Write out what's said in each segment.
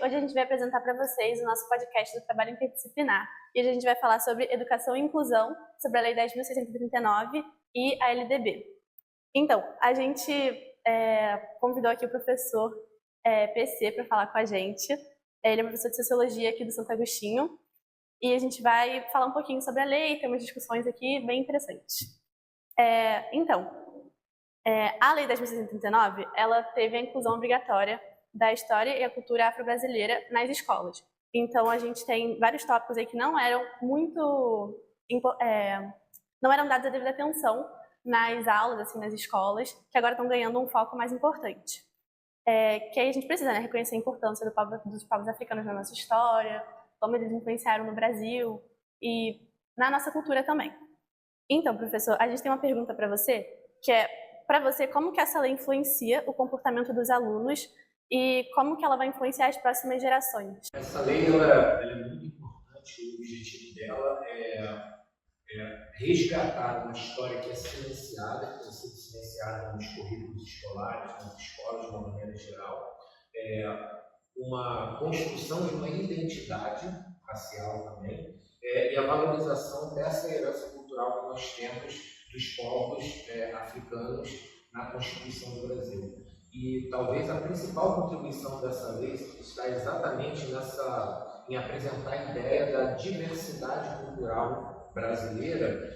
Hoje a gente vai apresentar para vocês o nosso podcast do Trabalho Interdisciplinar. E hoje a gente vai falar sobre educação e inclusão, sobre a Lei 10.639 e a LDB. Então, a gente convidou aqui o professor PC para falar com a gente. Ele é professor de Sociologia aqui do Santo Agostinho. E a gente vai falar um pouquinho sobre a lei, tem umas discussões aqui bem interessantes. A Lei 10.639, ela teve a inclusão obrigatória da história e a cultura afro-brasileira nas escolas. Então, a gente tem vários tópicos aí que não eram não eram dados a devida atenção nas aulas, assim, nas escolas, que agora estão ganhando um foco mais importante. Que aí a gente precisa, né, reconhecer a importância dos povos africanos na nossa história, como eles influenciaram no Brasil e na nossa cultura também. Então, professor, a gente tem uma pergunta para você, que é, para você, como que essa lei influencia o comportamento dos alunos e como que ela vai influenciar as próximas gerações? Essa lei ela é muito importante. O objetivo dela é resgatar uma história que é silenciada, que tem sido silenciada nos currículos escolares, nas escolas de uma maneira geral, uma construção de uma identidade racial também, e a valorização dessa herança cultural que nós temos dos povos africanos na Constituição do Brasil. E talvez a principal contribuição dessa lei está exatamente em apresentar a ideia da diversidade cultural brasileira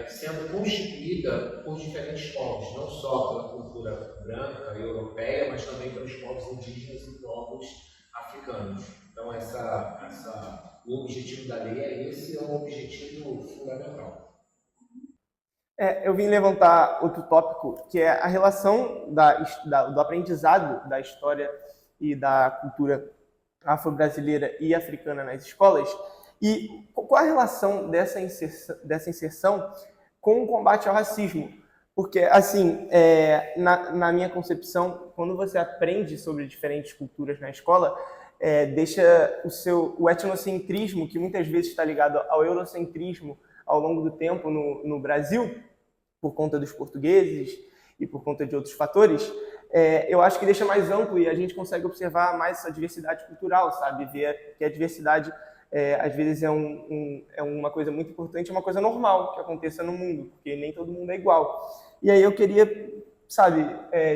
sendo constituída por diferentes povos, não só pela cultura branca, europeia, mas também pelos povos indígenas e povos africanos. Então, o objetivo da lei é um objetivo fundamental. Eu vim levantar outro tópico, que é a relação do aprendizado da história e da cultura afro-brasileira e africana nas escolas, e qual a relação dessa inserção com o combate ao racismo. Porque, assim, na minha concepção, quando você aprende sobre diferentes culturas na escola, deixa o etnocentrismo, que muitas vezes está ligado ao eurocentrismo ao longo do tempo no Brasil, por conta dos portugueses e por conta de outros fatores, eu acho que deixa mais amplo e a gente consegue observar mais essa diversidade cultural, sabe? Ver que a diversidade, às vezes, é uma coisa muito importante, é uma coisa normal que aconteça no mundo, porque nem todo mundo é igual. E aí eu queria, sabe,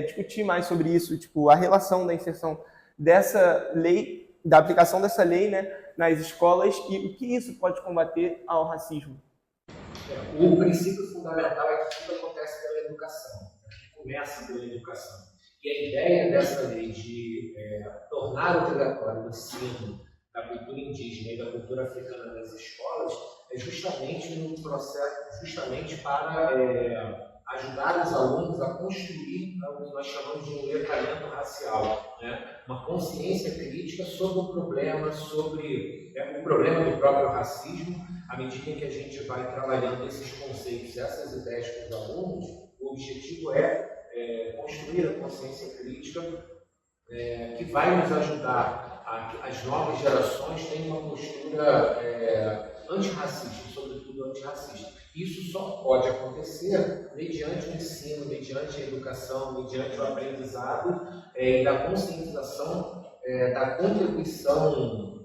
discutir mais sobre isso, tipo, a relação da inserção dessa lei, da aplicação dessa lei, né, nas escolas e o que isso pode combater ao racismo. O princípio fundamental é que tudo acontece pela educação, que começa pela educação. E a ideia dessa lei de tornar obrigatório o ensino da cultura indígena e da cultura africana nas escolas é justamente para ajudar os alunos a construir o que nós chamamos de um letramento racial, né? Uma consciência crítica sobre o problema do próprio racismo. À medida em que a gente vai trabalhando esses conceitos, essas ideias com os alunos, o objetivo é construir a consciência crítica que vai nos ajudar a que as novas gerações tenham uma postura antirracista, sobretudo antirracista. Isso só pode acontecer mediante o ensino, mediante a educação, mediante o aprendizado e da conscientização da contribuição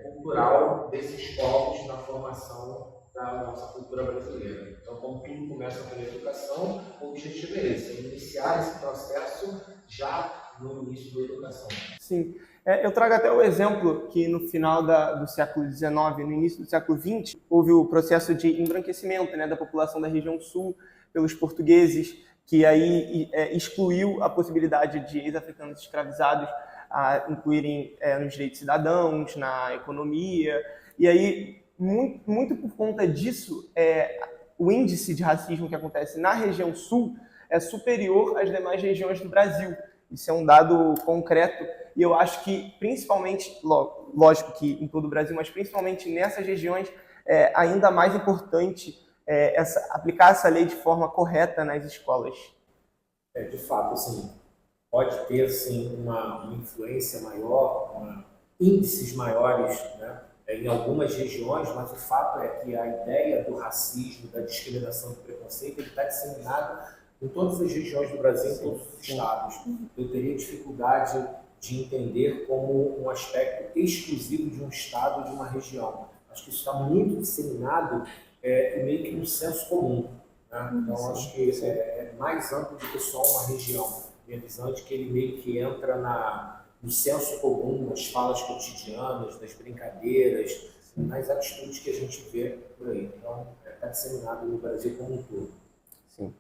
cultural desses povos na formação da nossa cultura brasileira. Então, como tudo começa pela educação, o objetivo é esse, iniciar esse processo já no início da educação. Sim. Eu trago até o exemplo que no final do século XIX, no início do século XX, houve o processo de embranquecimento, né, da população da região sul pelos portugueses, que aí excluiu a possibilidade de ex-africanos escravizados a incluírem nos direitos cidadãos, na economia. E aí, muito por conta disso, o índice de racismo que acontece na região sul é superior às demais regiões do Brasil. Isso é um dado concreto e eu acho que, principalmente, lógico que em todo o Brasil, mas principalmente nessas regiões, é ainda mais importante aplicar essa lei de forma correta nas escolas. De fato, assim, pode ter sim, uma influência maior, índices maiores, né, em algumas regiões, mas o fato é que a ideia do racismo, da discriminação e do preconceito está disseminado em todas as regiões do Brasil, em todos os estados. Eu teria dificuldade de entender como um aspecto exclusivo de um estado, de uma região. Acho que isso está muito disseminado meio que no senso comum. Né? Então, acho que é mais amplo do que só uma região. Minha visão é de que ele meio que entra no senso comum, nas falas cotidianas, nas brincadeiras, nas atitudes que a gente vê por aí. Então, está disseminado no Brasil como um todo. Sim.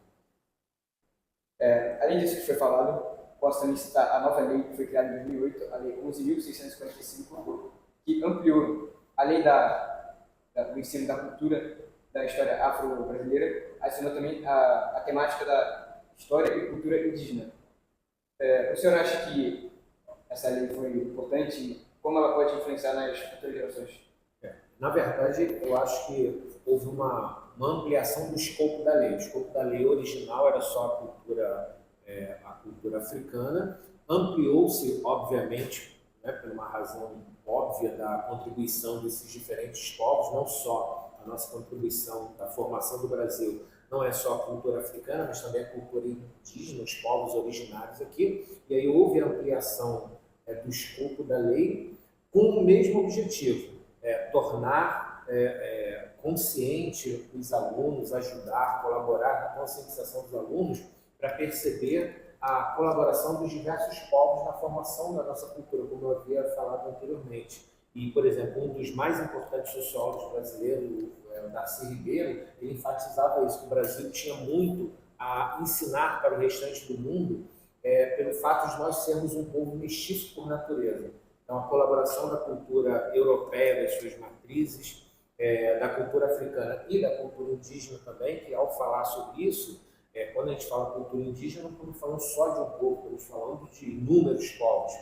Além disso que foi falado, posso também citar a nova lei que foi criada em 2008, a Lei 11.645, que ampliou a lei do ensino da cultura da história afro-brasileira, adicionou também a temática da história e cultura indígena. O senhor acha que essa lei foi importante? Como ela pode influenciar nas futuras gerações? Na verdade, eu acho que houve uma ampliação do escopo da lei. O escopo da lei original era só a cultura africana. Ampliou-se, obviamente, né, por uma razão óbvia da contribuição desses diferentes povos, não só a nossa contribuição da formação do Brasil, não é só a cultura africana, mas também a cultura indígena, os povos originários aqui. E aí houve a ampliação do escopo da lei com o mesmo objetivo, tornar consciente os alunos, ajudar, colaborar na conscientização dos alunos para perceber a colaboração dos diversos povos na formação da nossa cultura, como eu havia falado anteriormente. E, por exemplo, um dos mais importantes sociólogos brasileiros, o Darcy Ribeiro, ele enfatizava isso, que o Brasil tinha muito a ensinar para o restante do mundo pelo fato de nós sermos um povo mestiço por natureza. Então, a colaboração da cultura europeia, das suas matrizes, da cultura africana e da cultura indígena também, que ao falar sobre isso, quando a gente fala cultura indígena, não estamos falando só de um povo, estamos falando de inúmeros povos.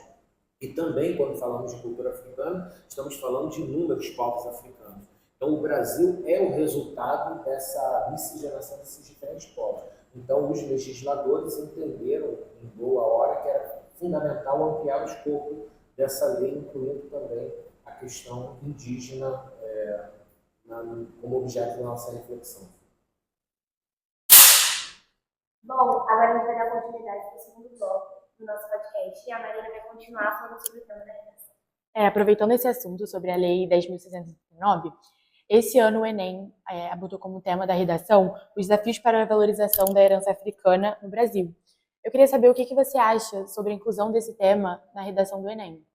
E também, quando falamos de cultura africana, estamos falando de inúmeros povos africanos. Então, o Brasil é o resultado dessa miscigenação desses diferentes povos. Então, os legisladores entenderam, em boa hora, que era fundamental ampliar o escopo dessa lei, incluindo também a questão indígena como objeto da nossa reflexão. Bom, agora a gente vai dar continuidade para o segundo bloco do nosso podcast e a Marina vai continuar falando sobre o tema da redação. Aproveitando esse assunto sobre a Lei 10.639, esse ano o Enem botou como tema da redação os desafios para a valorização da herança africana no Brasil. Eu queria saber o que você acha sobre a inclusão desse tema na redação do Enem.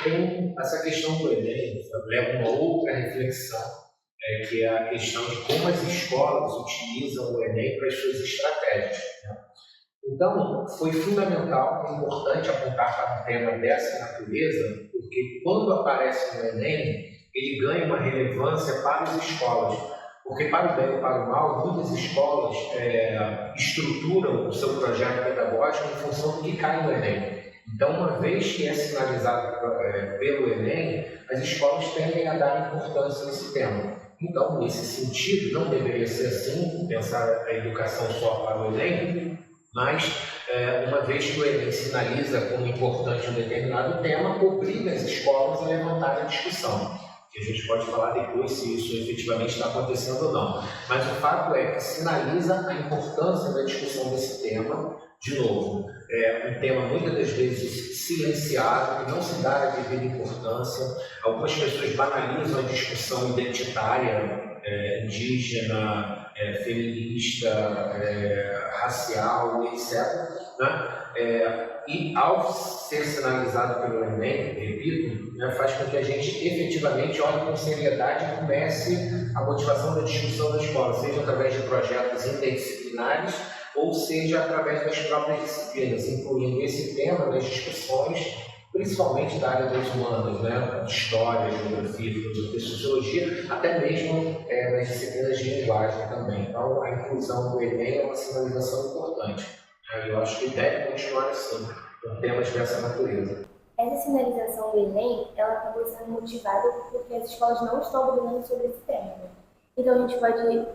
Tem essa questão do Enem, leva uma outra reflexão, que é a questão de como as escolas utilizam o Enem para as suas estratégias. Né? Então, foi fundamental e importante apontar para um tema dessa natureza, porque quando aparece no Enem, ele ganha uma relevância para as escolas. Porque, para o bem ou para o mal, muitas escolas estruturam o seu projeto pedagógico em função do que cai no Enem. Então, uma vez que é sinalizado pelo Enem, as escolas tendem a dar importância nesse tema. Então, nesse sentido, não deveria ser assim, pensar a educação só para o Enem, mas, uma vez que o Enem sinaliza como importante um determinado tema, obriga as escolas a levantar a discussão. Que a gente pode falar depois se isso efetivamente está acontecendo ou não. Mas o fato é que sinaliza a importância da discussão desse tema. De novo, um tema muitas das vezes silenciado, que não se dá a devida importância. Algumas pessoas banalizam a discussão identitária, indígena, feminista, racial, etc. Né? E ao ser sinalizado pelo Enem, repito, faz com que a gente efetivamente olhe com seriedade e comece a motivação da discussão da escola, seja através de projetos interdisciplinares ou seja através das próprias disciplinas, incluindo esse tema nas discussões, principalmente da área das humanas, né? História, geografia, filosofia, sociologia, até mesmo nas disciplinas de linguagem também. Então, a inclusão do Enem é uma sinalização importante. Eu acho que deve continuar assim, com temas dessa natureza. Essa sinalização do Enem, ela acabou sendo motivada porque as escolas não estão dominando sobre esse tema. Né? Então, a gente pode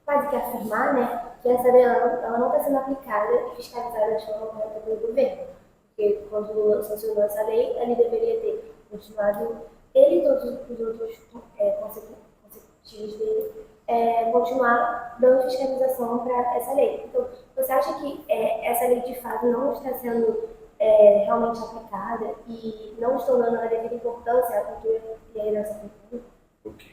quase que afirmar, né, que essa lei ela não está sendo aplicada e fiscalizada de forma correta pelo governo. Porque quando o Lula sancionou essa lei, ele deveria ter continuado, ele e todos os outros consecutivos dele, continuar dando fiscalização para essa lei. Então, você acha que essa lei de fato não está sendo realmente aplicada e não estão dando a devida importância à cultura e à herança africana? Ok.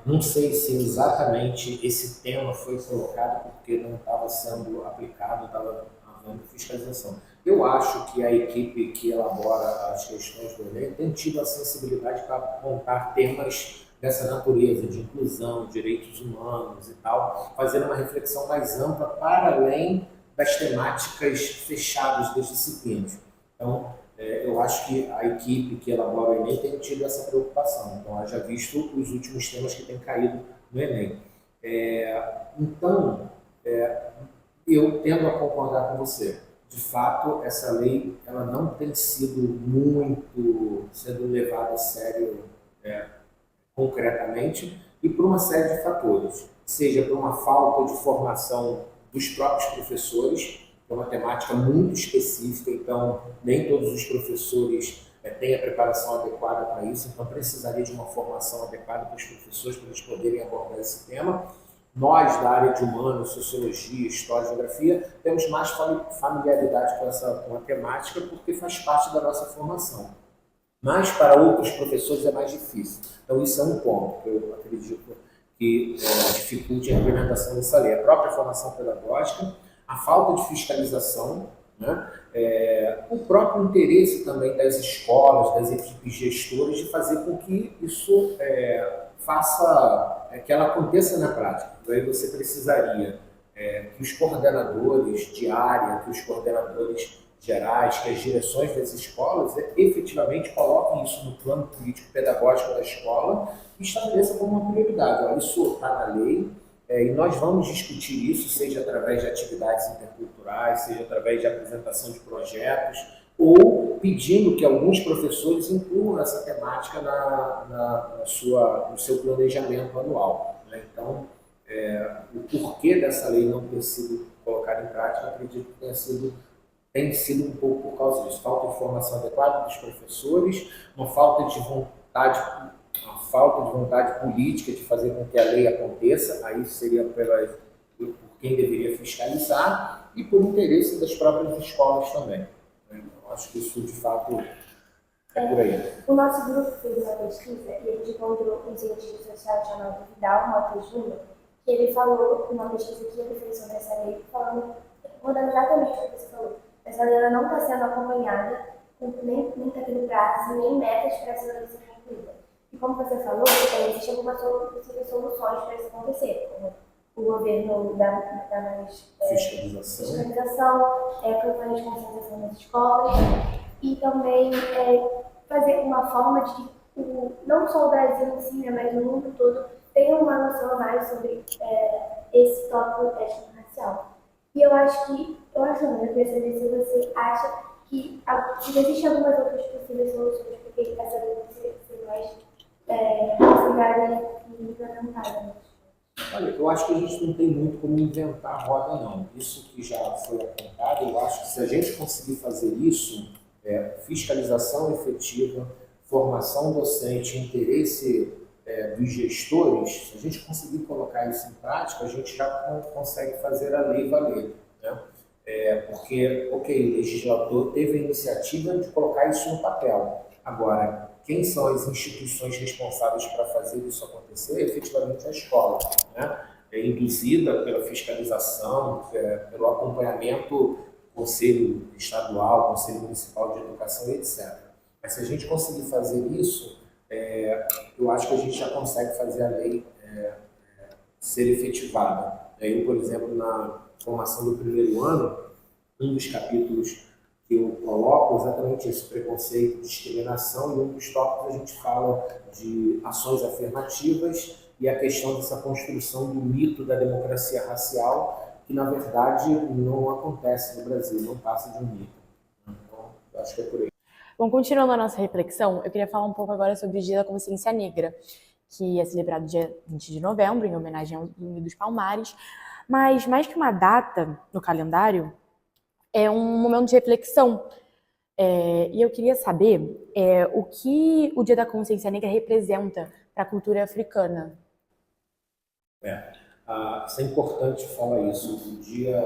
Não sei se exatamente esse tema foi colocado porque não estava sendo aplicado, estava havendo fiscalização. Eu acho que a equipe que elabora as questões do Enem tem tido a sensibilidade para apontar temas dessa natureza, de inclusão, direitos humanos e tal, fazendo uma reflexão mais ampla para além das temáticas fechadas das disciplinas. Então, eu acho que a equipe que elabora o Enem tem tido essa preocupação. Então, haja visto os últimos temas que têm caído no Enem. Então, eu tendo a concordar com você. De fato, essa lei ela não tem sido muito sendo levada a sério concretamente e por uma série de fatores. Seja por uma falta de formação dos próprios professores, é uma temática muito específica, então nem todos os professores têm a preparação adequada para isso, então precisaria de uma formação adequada para os professores para eles poderem abordar esse tema. Nós, da área de humanos, sociologia, história, geografia, temos mais familiaridade com a temática porque faz parte da nossa formação. Mas para outros professores é mais difícil. Então isso é um ponto que eu acredito que dificulte a implementação dessa lei. A própria formação pedagógica, a falta de fiscalização, né? O próprio interesse também das escolas, das equipes gestoras de fazer com que isso que ela aconteça na prática. Então, aí você precisaria que os coordenadores de área, que os coordenadores gerais, que as direções das escolas efetivamente coloquem isso no plano político-pedagógico da escola e estabeleçam como uma prioridade. Olha, isso está na lei e nós vamos discutir isso, seja através de atividades interculturais, seja através de apresentação de projetos, ou pedindo que alguns professores incluam essa temática no seu planejamento anual. Né? Então, o porquê dessa lei não ter sido colocada em prática, acredito que tem sido um pouco por causa disso. Falta de formação adequada dos professores, uma falta de vontade política de fazer com que a lei aconteça, aí seria por quem deveria fiscalizar, e por interesse das próprias escolas também. Acho que isso, de fato, é por aí. O nosso grupo fez uma pesquisa e a gente encontrou um cientista social chamado Vidal Mota Júnior, que ele falou, uma pesquisa que ele fez sobre essa lei, rodando exatamente o que você falou. Essa lei não está sendo acompanhada, nem está tendo prazos, nem metas para essa lei ser concluída. E como você falou, existem algumas soluções para isso acontecer, como o governo dá mais fiscalização, campanha de conscientização nas escolas e também fazer uma forma de que não só o Brasil em si, né, mas o mundo todo tenha uma noção a mais sobre esse tópico étnico-racial. E eu queria saber se você acha que existem algumas outras possíveis soluções para que essa lei seja mais considerada e implementada. Olha, eu acho que a gente não tem muito como inventar a roda, não. Isso que já foi apontado, eu acho que se a gente conseguir fazer isso, fiscalização efetiva, formação docente, interesse dos gestores, se a gente conseguir colocar isso em prática, a gente já consegue fazer a lei valer. Né? Porque, o legislador teve a iniciativa de colocar isso no papel. Agora, quem são as instituições responsáveis para fazer isso acontecer? Efetivamente a escola, né? Induzida pela fiscalização, pelo acompanhamento, Conselho Estadual, Conselho Municipal de Educação, etc. Mas se a gente conseguir fazer isso, eu acho que a gente já consegue fazer a lei ser efetivada. Eu, por exemplo, na formação do primeiro ano, um dos capítulos que eu coloco exatamente esse preconceito, discriminação, e um dos tópicos a gente fala de ações afirmativas e a questão dessa construção do mito da democracia racial, que na verdade não acontece no Brasil, não passa de um mito. Então, eu acho que é por aí. Bom, continuando a nossa reflexão, eu queria falar um pouco agora sobre o Dia da Consciência Negra, que é celebrado dia 20 de novembro, em homenagem ao Zumbi dos Palmares, mas mais que uma data no calendário, é um momento de reflexão. E eu queria saber o que o Dia da Consciência Negra representa para a cultura africana. Isso é importante falar isso. O Dia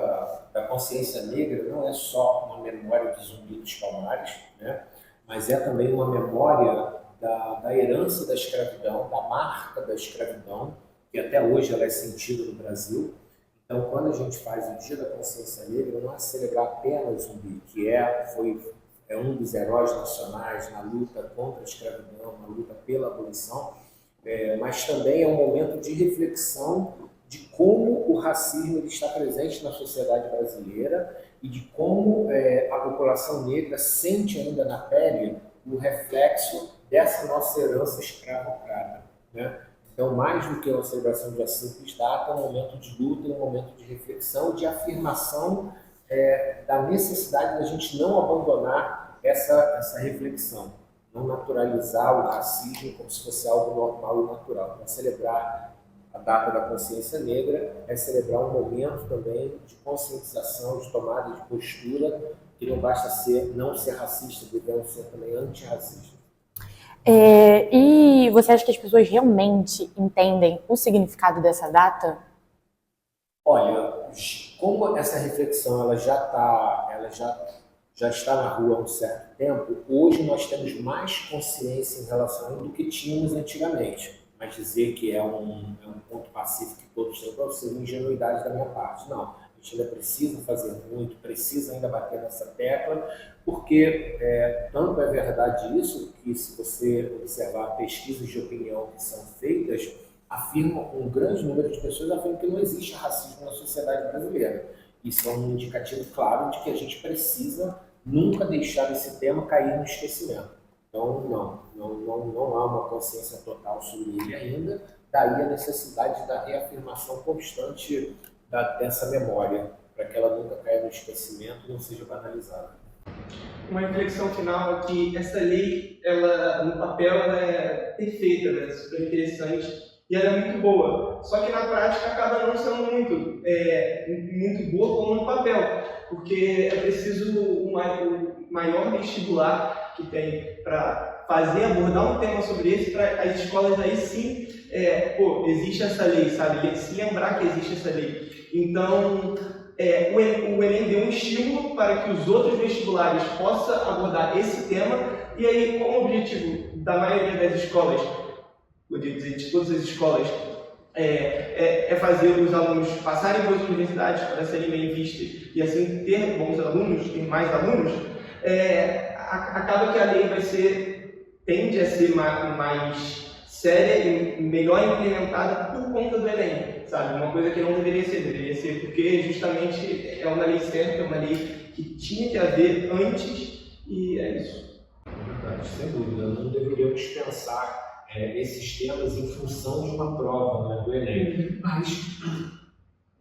da Consciência Negra não é só uma uma memória do Zumbi dos Palmares, né? Mas é também uma memória da herança da escravidão, da marca da escravidão, que até hoje ela é sentida no Brasil. Então, quando a gente faz o Dia da Consciência Negra, não é celebrar apenas o Zumbi, que é um dos heróis nacionais na luta contra a escravidão, na luta pela abolição, mas também é um momento de reflexão de como o racismo ele está presente na sociedade brasileira e de como a população negra sente ainda na pele o reflexo dessa nossa herança escravocrata, né? Então, mais do que uma celebração de uma simples data, é um momento de luta, um momento de reflexão, de afirmação da necessidade da gente não abandonar essa reflexão, não naturalizar o racismo como se fosse algo normal e natural. Então, celebrar a data da consciência negra é celebrar um momento também de conscientização, de tomada de postura, que não basta não ser racista, devemos ser também antirracista. E você acha que as pessoas realmente entendem o significado dessa data? Olha, como essa reflexão ela já está na rua há um certo tempo, hoje nós temos mais consciência em relação a do que tínhamos antigamente. Mas dizer que é um ponto pacífico que todos têm, pode ser uma ingenuidade da minha parte. Não, a gente ainda precisa fazer muito, precisa ainda bater nessa tecla, porque tanto é verdade isso, que se você observar pesquisas de opinião que são feitas, afirmam, um grande número de pessoas afirmam que não existe racismo na sociedade brasileira. Isso é um indicativo claro de que a gente precisa nunca deixar esse tema cair no esquecimento. Então, não há uma consciência total sobre ele ainda, daí a necessidade da reafirmação constante dessa memória, para que ela nunca caia no esquecimento e não seja banalizada. Uma reflexão final é que essa lei, ela, no papel, ela é perfeita, né? Super interessante e ela é muito boa. Só que na prática acaba não sendo muito boa como no papel, porque é preciso o maior vestibular que tem para abordar um tema sobre esse, para as escolas aí sim, existe essa lei, sabe? Se lembrar que existe essa lei. Então, o Enem deu um estímulo para que os outros vestibulares possam abordar esse tema, e aí, como objetivo da maioria das escolas, poderia dizer de todas as escolas, fazer os alunos passarem boas universidades para serem bem vistos e assim ter bons alunos, ter mais alunos, acaba que a lei tende a ser mais séria e melhor implementada por conta do Enem, sabe? Uma coisa que não deveria ser porque justamente é uma lei certa, é uma lei que tinha que haver antes, e é isso. Verdade, sem dúvida, não deveríamos pensar esses temas em função de uma prova, né, do Enem. Mas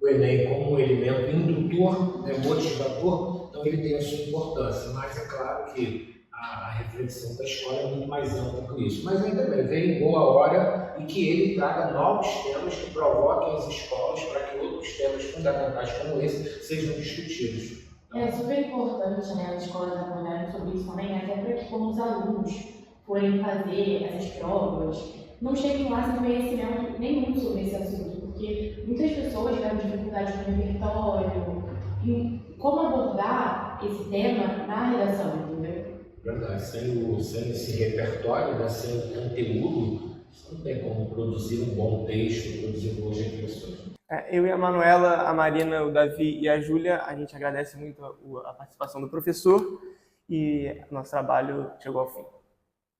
o Enem, como um elemento indutor, motivador, então ele tem a sua importância. Mas é claro que a reflexão da escola é muito mais ampla que isso. Mas ainda bem, vem em boa hora e que ele traga novos temas que provoquem as escolas para que outros temas fundamentais como esse sejam discutidos. É super importante, né, as escolas abordarem sobre isso também, até para que quando os alunos forem fazer essas provas, não cheguem lá sem conhecimento nenhum sobre esse assunto, porque muitas pessoas tiveram dificuldade com o repertório, em como abordar esse tema na redação, entendeu? Verdade, sem esse repertório, né, sem o conteúdo, você não tem como produzir um bom texto, produzir boas reflexões. Eu e a Manuela, a Marina, o Davi e a Júlia, a gente agradece muito a participação do professor e nosso trabalho chegou ao fim.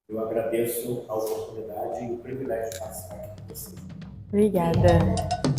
Eu agradeço a oportunidade e o privilégio de participar aqui com vocês. Obrigada.